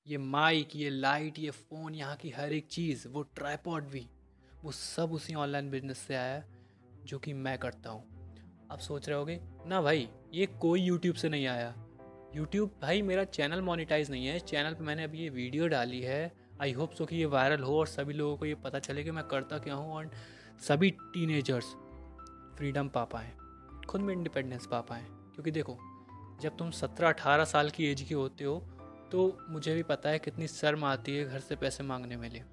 ये माइक, ये लाइट, ये फ़ोन, यहाँ की हर एक चीज़, वो ट्राइपॉड भी, वो सब उसी ऑनलाइन बिजनेस से आया है जो कि मैं करता हूँ। आप सोच रहे होगे ना भाई ये कोई यूट्यूब से नहीं आया। यूट्यूब भाई मेरा चैनल मोनेटाइज नहीं है, चैनल पे मैंने अभी ये वीडियो डाली है। आई होप सो कि ये वायरल हो और सभी लोगों को ये पता चले कि मैं करता क्या हूँ, और सभी टीनेजर्स फ्रीडम पा पाएँ, खुद में इंडिपेंडेंस पा पाएँ। क्योंकि देखो, जब तुम 17-18 साल की एज के होते हो तो मुझे भी पता है कितनी शर्म आती है घर से पैसे मांगने में लिए।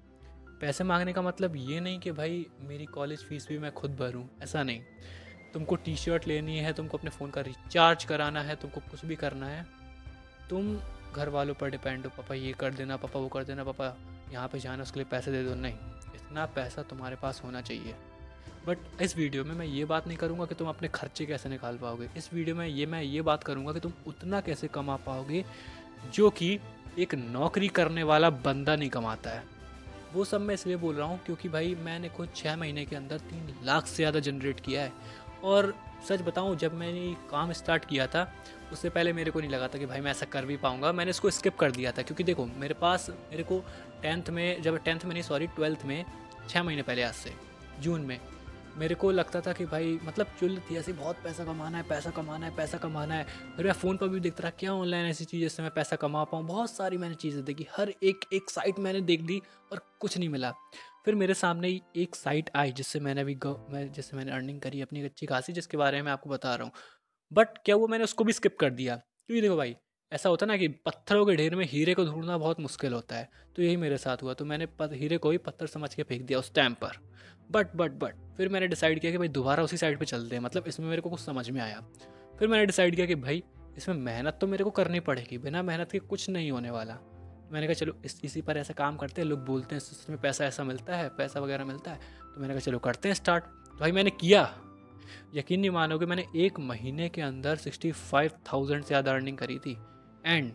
पैसे मांगने का मतलब ये नहीं कि भाई मेरी कॉलेज फीस भी मैं खुद भरूं, ऐसा नहीं। तुमको टी शर्ट लेनी है, तुमको अपने फ़ोन का रिचार्ज कराना है, तुमको कुछ भी करना है, तुम घर वालों पर डिपेंड हो। पापा ये कर देना, पापा वो कर देना, पापा यहाँ पे जाना उसके लिए पैसे दे दो। नहीं, इतना पैसा तुम्हारे पास होना चाहिए। बट इस वीडियो में मैं ये बात नहीं करूँगा कि तुम अपने खर्चे कैसे निकाल पाओगे। इस वीडियो में मैं ये बात करूँगा कि तुम उतना कैसे कमा पाओगे जो कि एक नौकरी करने वाला बंदा नहीं कमाता है। वो सब मैं इसलिए बोल रहा हूँ क्योंकि भाई मैंने खुद 6 महीने के अंदर 3 लाख से ज़्यादा जनरेट किया है। और सच बताऊँ, जब मैंने ये काम स्टार्ट किया था उससे पहले मेरे को नहीं लगा था कि भाई मैं ऐसा कर भी पाऊँगा। मैंने इसको स्किप कर दिया था क्योंकि देखो मेरे को 10th में, जब 10th में नहीं सॉरी 12th में 6 महीने पहले, आज से जून में, मेरे को लगता था कि भाई मतलब चुल थी ऐसी, बहुत पैसा कमाना है, पैसा कमाना है, पैसा कमाना है। फिर मैं फ़ोन पर भी देखता रहा क्या ऑनलाइन ऐसी चीज़ जिससे मैं पैसा कमा पाऊँ। बहुत सारी मैंने चीज़ें देखी, हर एक साइट मैंने देख ली और कुछ नहीं मिला। फिर मेरे सामने ही एक साइट आई जिससे मैंने जिससे मैंने अर्निंग करी अपनी अच्छी खासी, जिसके बारे में मैं आपको बता रहा हूँ। बट क्या हुआ, मैंने उसको भी स्किप कर दिया क्योंकि देखो भाई ऐसा होता है ना कि पत्थरों के ढेर में हीरे को ढूंढना बहुत मुश्किल होता है। तो यही मेरे साथ हुआ, तो मैंने हीरे को ही पत्थर समझ के फेंक दिया उस टाइम पर। बट फिर मैंने डिसाइड किया कि भाई दोबारा उसी साइड पे चलते हैं, मतलब इसमें मेरे को कुछ समझ में आया। फिर मैंने डिसाइड किया कि भाई इसमें मेहनत तो मेरे को करनी पड़ेगी, बिना मेहनत के कुछ नहीं होने वाला। मैंने कहा चलो इसी पर ऐसा काम करते हैं, लोग बोलते हैं इसमें पैसा ऐसा मिलता है, पैसा वगैरह मिलता है, तो मैंने कहा चलो करते हैं स्टार्ट। तो भाई मैंने किया, यकीन नहीं मानोगे, मैंने एक महीने के अंदर 65,000 से ज़्यादा अर्निंग करी थी। एंड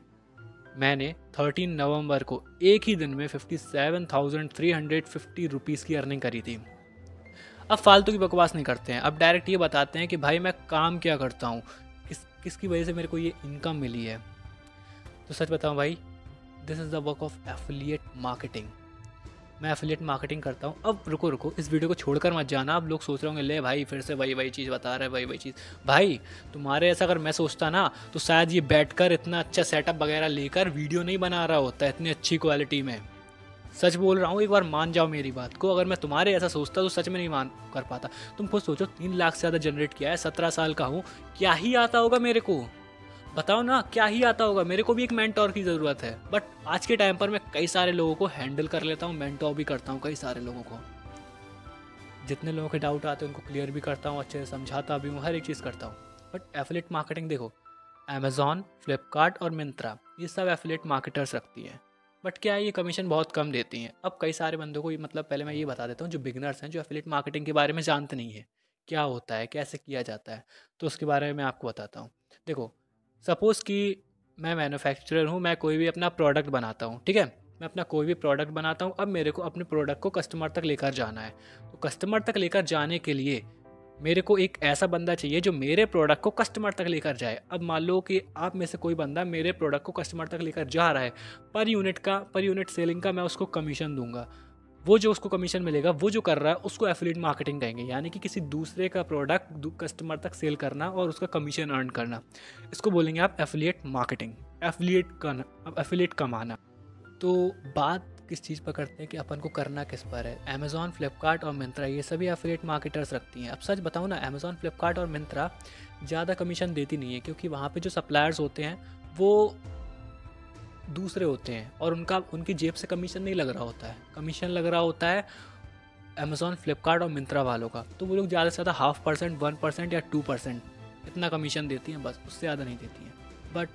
मैंने 13 नवंबर को एक ही दिन में 57,350 रुपीज़ की अर्निंग करी थी। अब फालतू की बकवास नहीं करते हैं, अब डायरेक्ट ये बताते हैं कि भाई मैं काम क्या करता हूँ, किसकी वजह से मेरे को ये इनकम मिली है। तो सच बताऊँ भाई, this is the work of affiliate marketing. मैं एफिलिएट मार्केटिंग करता हूँ। अब रुको, इस वीडियो को छोड़कर मत जाना। अब लोग सोच रहे होंगे ले भाई फिर से वही चीज़ बता रहा है, वही चीज़। भाई तुम्हारे ऐसा अगर मैं सोचता ना तो शायद ये बैठकर इतना अच्छा सेटअप वगैरह लेकर वीडियो नहीं बना रहा होता इतनी अच्छी क्वालिटी में। सच बोल रहा हूँ, एक बार मान जाओ मेरी बात को। अगर मैं तुम्हारे ऐसा सोचता तो सच में नहीं मान कर पाता। तुम खुद सोचो, 3 लाख से ज़्यादा जनरेट किया है, 17 साल का हूँ, क्या ही आता होगा मेरे को, बताओ ना क्या ही आता होगा। मेरे को भी एक मेंटोर की ज़रूरत है। बट आज के टाइम पर मैं कई सारे लोगों को हैंडल कर लेता हूँ, मेंटोर भी करता हूँ कई सारे लोगों को। जितने लोगों के डाउट आते हैं उनको क्लियर भी करता हूँ, अच्छे से समझाता भी हूँ, हर एक चीज़ करता हूँ। बट एफिलिएट मार्केटिंग देखो, अमेज़ॉन, फ्लिपकार्ट और मिंत्रा, ये सब एफिलिएट मार्केटर्स रखती हैं। बट क्या है, ये कमीशन बहुत कम देती हैं। अब कई सारे बंदों को, मतलब पहले मैं ये बता देता हूँ, जो बिगनर्स हैं, जो एफिलिएट मार्केटिंग के बारे में जानते नहीं है क्या होता है, कैसे किया जाता है, तो उसके बारे में मैं आपको बताता हूँ। देखो, सपोज़ कि मैं मैन्युफैक्चरर हूँ, मैं कोई भी अपना प्रोडक्ट बनाता हूँ, ठीक है। मैं अपना कोई भी प्रोडक्ट बनाता हूँ। अब मेरे को अपने प्रोडक्ट को कस्टमर तक लेकर जाना है। तो कस्टमर तक लेकर जाने के लिए मेरे को एक ऐसा बंदा चाहिए जो मेरे प्रोडक्ट को कस्टमर तक लेकर जाए। अब मान लो कि आप में से कोई बंदा मेरे प्रोडक्ट को कस्टमर तक लेकर जा रहा है, पर यूनिट सेलिंग का मैं उसको कमीशन दूंगा। वो जो उसको कमीशन मिलेगा, वो जो कर रहा है उसको एफिलिएट मार्केटिंग कहेंगे, यानी कि किसी दूसरे का प्रोडक्ट कस्टमर तक सेल करना और उसका कमीशन अर्न करना, इसको बोलेंगे आप एफिलिएट मार्केटिंग, एफिलिएट कमाना। तो बात किस चीज़ पर करते हैं कि अपन को करना किस पर है। अमेज़ॉन, फ्लिपकार्ट और मिंत्रा ये सभी एफिलिएट मार्केटर्स रखती हैं। अब सच बताऊँ ना, अमेज़ॉन, फ्लिपकार्ट और मिंत्रा ज़्यादा कमीशन देती नहीं है, क्योंकि वहाँ पे जो सप्लायर्स होते हैं वो दूसरे होते हैं और उनकी जेब से कमीशन नहीं लग रहा होता है। कमीशन लग रहा होता है अमेज़ॉन, फ्लिपकार्ट और मिंत्रा वालों का। तो वो लोग ज़्यादा से ज़्यादा 0.5%, 1% या 2% इतना कमीशन देती हैं, बस उससे ज़्यादा नहीं देती हैं। बट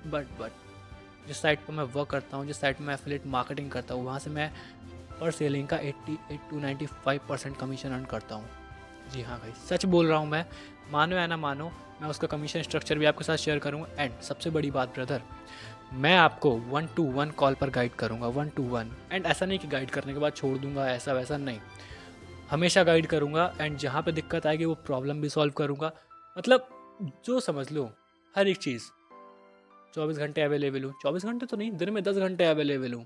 जिस साइट पर मैं वर्क करता हूँ, जिस साइट में मैं एफिलिएट मार्केटिंग करता हूँ, वहाँ से मैं पर सेलिंग का 88 to 95% कमीशन अर्न करता हूँ। जी हाँ भाई, सच बोल रहा हूँ मैं, मानो या ना मानो, मैं उसका कमीशन स्ट्रक्चर भी आपके साथ शेयर करूँगा। एंड सबसे बड़ी बात ब्रदर, मैं आपको 1-to-1 कॉल पर गाइड करूँगा, 1-to-1। एंड ऐसा नहीं कि गाइड करने के बाद छोड़ दूँगा, ऐसा वैसा नहीं, हमेशा गाइड करूँगा। एंड जहाँ पे दिक्कत आएगी वो प्रॉब्लम भी सॉल्व करूँगा। मतलब जो समझ लो, हर एक चीज़ 24 घंटे अवेलेबल हूँ। 24 घंटे तो नहीं, दिन में 10 घंटे अवेलेबल हूँ।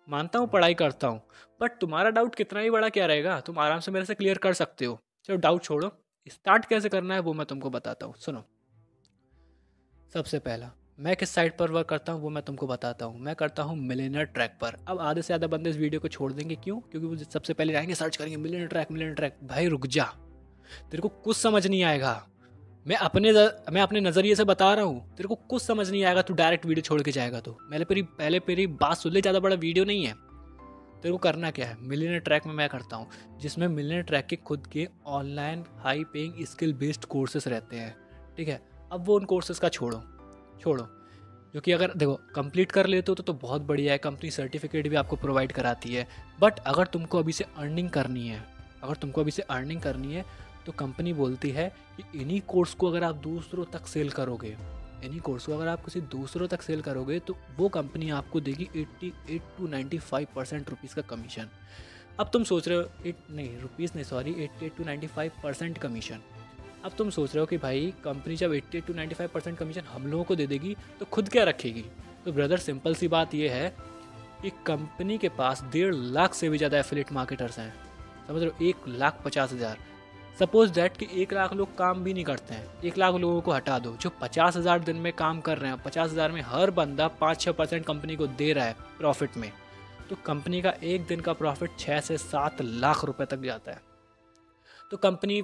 मानता हूँ पढ़ाई करता हूँ, बट तुम्हारा डाउट कितना ही बड़ा क्या रहेगा, तुम आराम से मेरे से क्लियर कर सकते हो। चलो डाउट छोड़ो, स्टार्ट कैसे करना है वो मैं तुमको बताता हूँ। सुनो, सबसे पहला मैं किस साइट पर वर्क करता हूँ वो मैं तुमको बताता हूँ। मैं करता हूँ मिलियनर ट्रैक पर। अब आधे से ज़्यादा बंदे इस वीडियो को छोड़ देंगे, क्यों? क्योंकि वो सबसे पहले आएंगे सर्च करेंगे मिलियनर ट्रैक मिलियनर ट्रैक। भाई रुक जा, तेरे को कुछ समझ नहीं आएगा। मैं अपने नज़रिए से बता रहा हूँ, तेरे को कुछ समझ नहीं आएगा। तू डायरेक्ट वीडियो छोड़ के जाएगा तो पहले मेरी बात सुन ले, ज़्यादा बड़ा वीडियो नहीं है। तेरे को करना क्या है, मिलियनर ट्रैक में मैं करता हूँ, जिसमें मिलियनर ट्रैक के खुद के online high paying skill based courses रहते हैं। ठीक है, अब वो उन कोर्सेज का छोड़ो, जो कि अगर देखो कंप्लीट कर लेते हो तो बहुत बढ़िया है, कंपनी सर्टिफिकेट भी आपको प्रोवाइड कराती है। बट अगर तुमको अभी से अर्निंग करनी है, तो कंपनी बोलती है कि इन्हीं कोर्स को अगर आप दूसरों तक सेल करोगे तो वो कंपनी आपको देगी 88 to 95% रुपीज़ का कमीशन। अब तुम सोच रहे हो 88 to 95% कमीशन। अब तुम सोच रहे हो कि भाई कंपनी जब 88 to 95% कमीशन हम लोगों को दे देगी तो खुद क्या रखेगी? तो ब्रदर सिंपल सी बात ये है कि कंपनी के पास 1.5 लाख से भी ज़्यादा एफिलिएट मार्केटर्स हैं। समझ रहे हो, 1,50,000। सपोज दैट कि 1 लाख लोग काम भी नहीं करते हैं, 1 लाख लोगों को हटा दो, जो 50,000 दिन में काम कर रहे हैं, 50,000 में हर बंदा 5-6% कंपनी को दे रहा है प्रॉफिट में, तो कंपनी का एक दिन का प्रॉफिट 6 से 7 लाख रुपए तक जाता है। तो कंपनी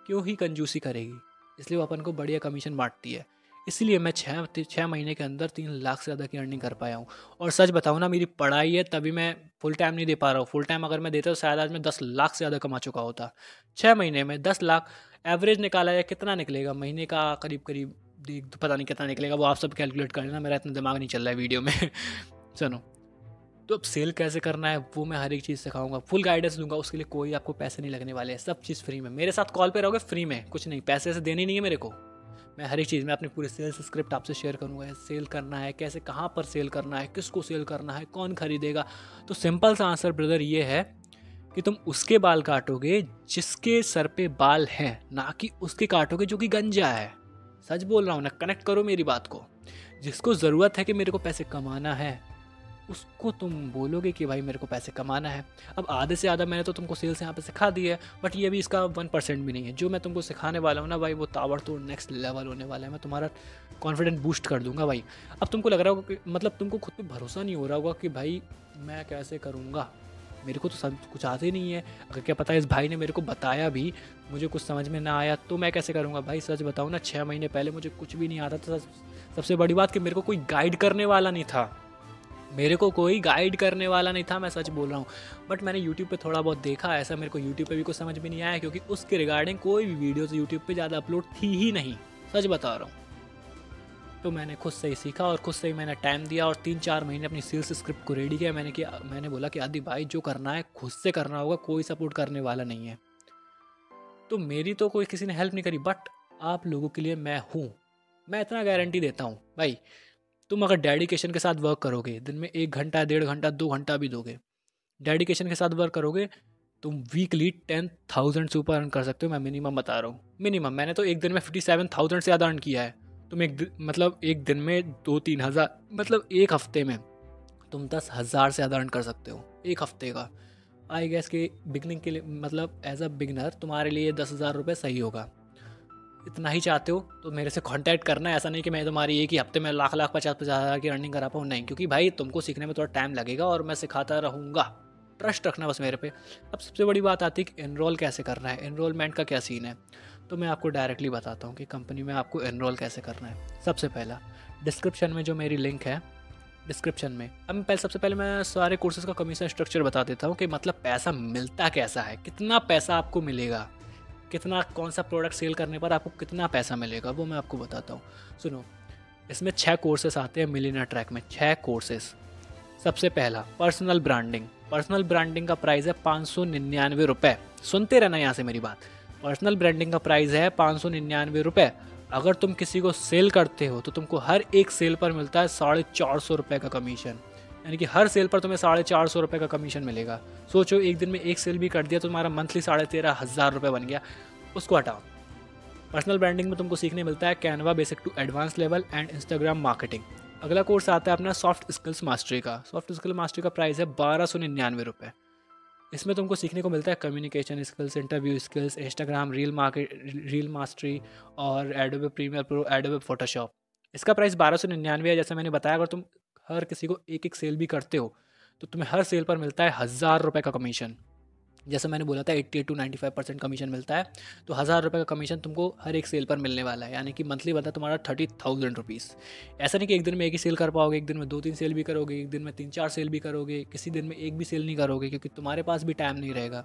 क्यों ही कंजूसी करेगी, इसलिए वो अपन को बढ़िया कमीशन बांटती है। इसलिए मैं 6 महीने के अंदर 3 लाख से ज़्यादा की अर्निंग कर पाया हूँ। और सच बताऊँ ना, मेरी पढ़ाई है तभी मैं फुल टाइम नहीं दे पा रहा हूँ। फुल टाइम अगर मैं देता तो शायद आज मैं 10 लाख से ज़्यादा कमा चुका होता। 6 महीने में 10 लाख एवरेज निकाला है, कितना निकलेगा महीने का? करीब पता नहीं कितना निकलेगा, वो आप सब कैलकुलेट कर लेना, मेरा इतना दिमाग नहीं चल रहा है वीडियो में। सुनो, तो अब सेल कैसे करना है वो मैं हर एक चीज़ सिखाऊंगा, फुल गाइडेंस दूंगा। उसके लिए कोई आपको पैसे नहीं लगने वाले हैं, सब चीज़ फ्री में। मेरे साथ कॉल पे रहोगे फ्री में, कुछ नहीं, पैसे से देनी नहीं है मेरे को। मैं हर एक चीज़ में अपनी पूरी सेल्स स्क्रिप्ट आपसे शेयर करूंगा। सेल करना है कैसे, कहाँ पर सेल करना है, किसको सेल करना है, कौन खरीदेगा। तो सिंपल सा आंसर ब्रदर ये है कि तुम उसके बाल काटोगे जिसके सर पे बाल हैं, ना कि उसके काटोगे जो कि गंजा है। सच बोल रहा हूँ ना, कनेक्ट करो मेरी बात को। जिसको ज़रूरत है कि मेरे को पैसे कमाना है, उसको तुम बोलोगे कि भाई मेरे को पैसे कमाना है। अब आधे से ज़्यादा मैंने तो तुमको सेल्स यहाँ पे सिखा दी है, बट ये भी इसका 1% भी नहीं है। जो मैं तुमको सिखाने वाला हूँ ना भाई, वो ताबड़तोड़ नेक्स्ट लेवल होने वाला है। मैं तुम्हारा कॉन्फिडेंस बूस्ट कर दूंगा भाई। अब तुमको लग रहा होगा कि मतलब तुमको खुद पे भरोसा नहीं हो रहा होगा कि भाई मैं कैसे करूँगा, मेरे को तो सब कुछ आता ही नहीं है। अगर क्या पता इस भाई ने मेरे को बताया भी, मुझे कुछ समझ में ना आया तो मैं कैसे करूँगा? भाई सच बताऊँ ना, 6 महीने पहले मुझे कुछ भी नहीं आता था। सबसे बड़ी बात कि मेरे को कोई गाइड करने वाला नहीं था, मैं सच बोल रहा हूँ। बट मैंने यूट्यूब पे थोड़ा बहुत देखा, ऐसा मेरे को यूट्यूब पे भी कुछ समझ में नहीं आया, क्योंकि उसके रिगार्डिंग कोई भी वीडियोस यूट्यूब पे ज़्यादा अपलोड थी ही नहीं, सच बता रहा हूँ। तो मैंने खुद से ही सीखा और खुद से ही मैंने टाइम दिया और 3-4 महीने अपनी सेल्स स्क्रिप्ट को रेडी किया। मैंने बोला कि आदि भाई जो करना है खुद से करना होगा, कोई सपोर्ट करने वाला नहीं है। तो मेरी तो कोई किसी ने हेल्प नहीं करी, बट आप लोगों के लिए मैं हूँ। मैं इतना गारंटी देता हूँ भाई, तुम अगर डेडिकेशन के साथ वर्क करोगे, दिन में 1 घंटा, 1.5 घंटा, 2 घंटा भी दोगे, डेडिकेशन के साथ वर्क करोगे, तुम वीकली 10,000 से ऊपर अर्न कर सकते हो। मैं मिनिमम बता रहा हूँ, मिनिमम। मैंने तो एक दिन में 57,000 से ज़्यादा अर्न किया है। तुम एक दिन में 2-3 हज़ार, मतलब एक हफ्ते में तुम 10,000 से ज़्यादा अर्न कर सकते हो एक हफ्ते का। आई गेस कि बिगनिंग के लिए, मतलब एज अ बिगनर तुम्हारे लिए 10,000 रुपये सही होगा। इतना ही चाहते हो तो मेरे से कांटेक्ट करना है। ऐसा नहीं कि मैं तुम्हारी एक ही हफ्ते में लाख 50 हज़ार की अर्निंग करा पाऊँ, नहीं, क्योंकि भाई तुमको सीखने में थोड़ा टाइम लगेगा और मैं सिखाता रहूँगा। ट्रस्ट रखना बस मेरे पे। अब सबसे बड़ी बात आती है कि एनरोल कैसे करना है, एनरोलमेंट का क्या सीन है। तो मैं आपको डायरेक्टली बताता हूँ कि कंपनी में आपको एनरोल कैसे करना है। सबसे पहला, डिस्क्रिप्शन में जो मेरी लिंक है, डिस्क्रिप्शन में, अब सबसे पहले मैं सारे कोर्सेज का कमीशन स्ट्रक्चर बता देता हूँ कि मतलब पैसा मिलता कैसा है, कितना पैसा आपको मिलेगा, कितना, कौन सा प्रोडक्ट सेल करने पर आपको कितना पैसा मिलेगा, वो मैं आपको बताता हूँ। सुनो, इसमें 6 कोर्सेस आते हैं मिलियनर ट्रैक में, 6 कोर्सेस। सबसे पहला पर्सनल ब्रांडिंग का प्राइस है 599 रुपये। सुनते रहना यहाँ से मेरी बात। पर्सनल ब्रांडिंग का प्राइस है 599 रुपये। अगर तुम किसी को सेल करते हो तो तुमको हर एक सेल पर मिलता है 450 रुपये का कमीशन, यानी कि हर सेल पर तुम्हें 450 रुपये का कमीशन मिलेगा। सोचो एक दिन में एक सेल भी कर दिया तो तुम्हारा मंथली 13,500 रुपये बन गया। उसको हटाओ। पर्सनल ब्रांडिंग में तुमको सीखने मिलता है Canva basic to advance level and Instagram marketing. अगला कोर्स आता है अपना सॉफ्ट स्किल्स मास्टरी का। सॉफ्ट स्किल मास्टरी का प्राइस है 1299 रुपये। इसमें तुमको सीखने को मिलता है communication skills, interview skills, Instagram reel mastery और Adobe Premiere Pro, Adobe Photoshop. इसका प्राइस 1299 है। जैसे मैंने बताया, अगर तुम हर किसी को एक एक सेल भी करते हो तो तुम्हें हर सेल पर मिलता है 1000 रुपये का कमीशन। जैसे मैंने बोला था 88 to 95% कमीशन मिलता है, तो 1000 रुपये का कमीशन तुमको हर एक सेल पर मिलने वाला है, यानी कि मंथली बनता है तुम्हारा 30,000 रुपीज़। ऐसा नहीं कि एक दिन में एक ही सेल कर पाओगे, एक दिन में 2-3 सेल भी करोगे, एक दिन में 3-4 सेल भी करोगे, किसी दिन में एक भी सेल नहीं करोगे क्योंकि तुम्हारे पास भी टाइम नहीं रहेगा।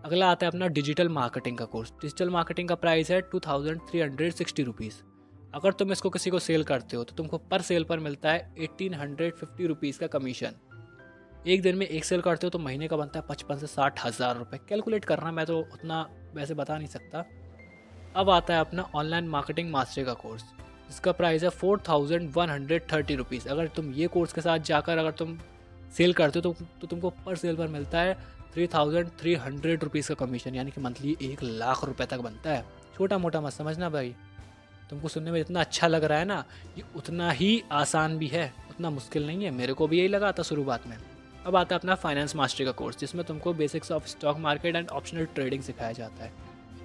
अगला आता है अपना डिजिटल मार्केटिंग का कोर्स। डिजिटल मार्केटिंग का प्राइस है 2360 रुपीज़। अगर तुम इसको किसी को सेल करते हो तो तुमको पर सेल पर मिलता है 1850 रुपीज़ का कमीशन। एक दिन में एक सेल करते हो तो महीने का बनता है 55 से 60,000 रुपये। कैलकुलेट करना, मैं तो उतना वैसे बता नहीं सकता। अब आता है अपना ऑनलाइन मार्केटिंग मास्टरी का कोर्स। इसका प्राइस है 4130 रुपीज़। अगर तुम ये कोर्स के साथ जाकर अगर तुम सेल करते हो तो तुमको पर सेल पर मिलता है 3300 रुपीज़ का कमीशन, यानी कि मंथली 1,00,000 रुपये तक बनता है। छोटा मोटा मत समझना भाई, तुमको सुनने में इतना अच्छा लग रहा है ना, ये उतना ही आसान भी है, उतना मुश्किल नहीं है। मेरे को भी यही लगा था शुरुआत में। अब आता है अपना फाइनेंस मास्टरी का कोर्स, जिसमें तुमको basics of stock market and optional trading सिखाया जाता है।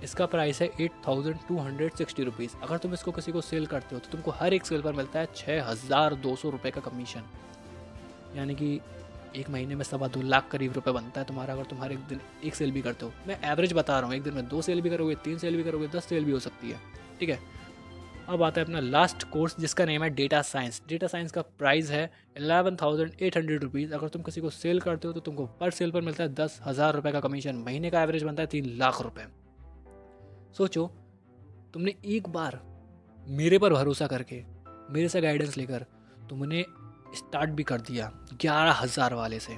इसका प्राइस है 8260 रुपीज़। अगर तुम इसको किसी को सेल करते हो तो तुमको हर एक सेल पर मिलता है 6200 रुपये का कमीशन, यानी कि एक महीने में 2.25 लाख करीब रुपए बनता है तुम्हारा, अगर तुम हर एक दिन एक सेल भी करते हो। मैं एवरेज बता रहा हूँ, एक दिन में 2 सेल भी करोगे, 3 सेल भी करोगे, 10 सेल भी हो सकती है, ठीक है। अब आता है अपना लास्ट कोर्स जिसका नेम है डेटा साइंस। डेटा साइंस का प्राइस है 11,800 रुपीज़। अगर तुम किसी को सेल करते हो तो तुमको पर सेल पर मिलता है 10,000 रुपये का कमीशन। महीने का एवरेज बनता है 3 लाख रुपए। सोचो, तुमने एक बार मेरे पर भरोसा करके, मेरे से गाइडेंस लेकर तुमने स्टार्ट भी कर दिया 11,000 वाले से।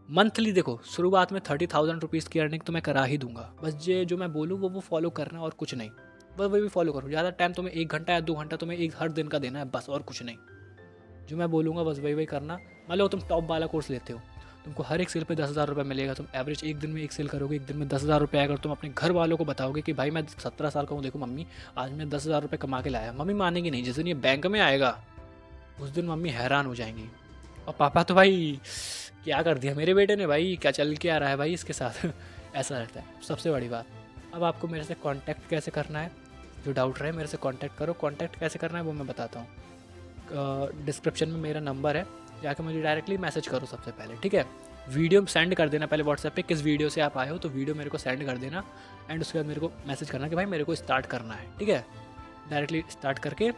मंथली देखो, शुरुआत में 30,000 रुपीज़ की अर्निंग तो मैं करा ही दूंगा। बस ये जो मैं बोलूँ वो फॉलो करना और कुछ नहीं। बस वही भी फॉलो करो। ज़्यादा टाइम तुम्हें 1 घंटा या 2 घंटा तुम्हें हर दिन का देना है, बस, और कुछ नहीं। जो मैं बोलूँगा बस वही करना। मान लो तुम टॉप वाला कोर्स लेते हो, तुमको हर एक सेल पे 10,000 रुपये मिलेगा। तुम एवरेज एक दिन में एक सेल करोगे, एक दिन में 10,000 रुपये। अगर तुम अपने घर वालों को बताओगे कि भाई मैं 17 साल का हूँ, देखो मम्मी आज मैं 10,000 रुपये कमा के लाया, मम्मी मानेगी नहीं। जिस दिन ये बैंक में आएगा उस दिन मम्मी हैरान हो जाएंगी, और पापा तो भाई क्या कर दिया मेरे बेटे ने, भाई क्या चल के आ रहा है भाई इसके साथ ऐसा रहता है। सबसे बड़ी बात, अब आपको मेरे से कांटेक्ट कैसे करना है, जो डाउट रहे मेरे से कांटेक्ट करो। कांटेक्ट कैसे करना है वो मैं बताता हूँ। डिस्क्रिप्शन में मेरा नंबर है, जाकर मुझे डायरेक्टली मैसेज करो सबसे पहले, ठीक है। वीडियो सेंड कर देना पहले व्हाट्सएप पे, किस वीडियो से आप आए हो, तो वीडियो मेरे को सेंड कर देना। एंड उसके बाद मेरे को मैसेज करना कि भाई मेरे को स्टार्ट करना है, ठीक है। डायरेक्टली स्टार्ट करके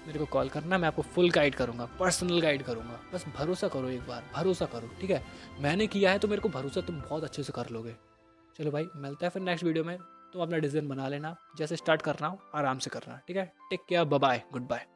मेरे को कॉल करना, मैं आपको फुल गाइड करूँगा, पर्सनल गाइड करूँगा। बस भरोसा करो, एक बार भरोसा करो, ठीक है। मैंने किया है तो मेरे को भरोसा तुम बहुत अच्छे से कर लोगे। चलो भाई, मिलता है फिर नेक्स्ट वीडियो में। तुम अपना डिसीजन बना लेना, जैसे स्टार्ट करना हो आराम से करना, ठीक है। Take care, bye bye, good bye.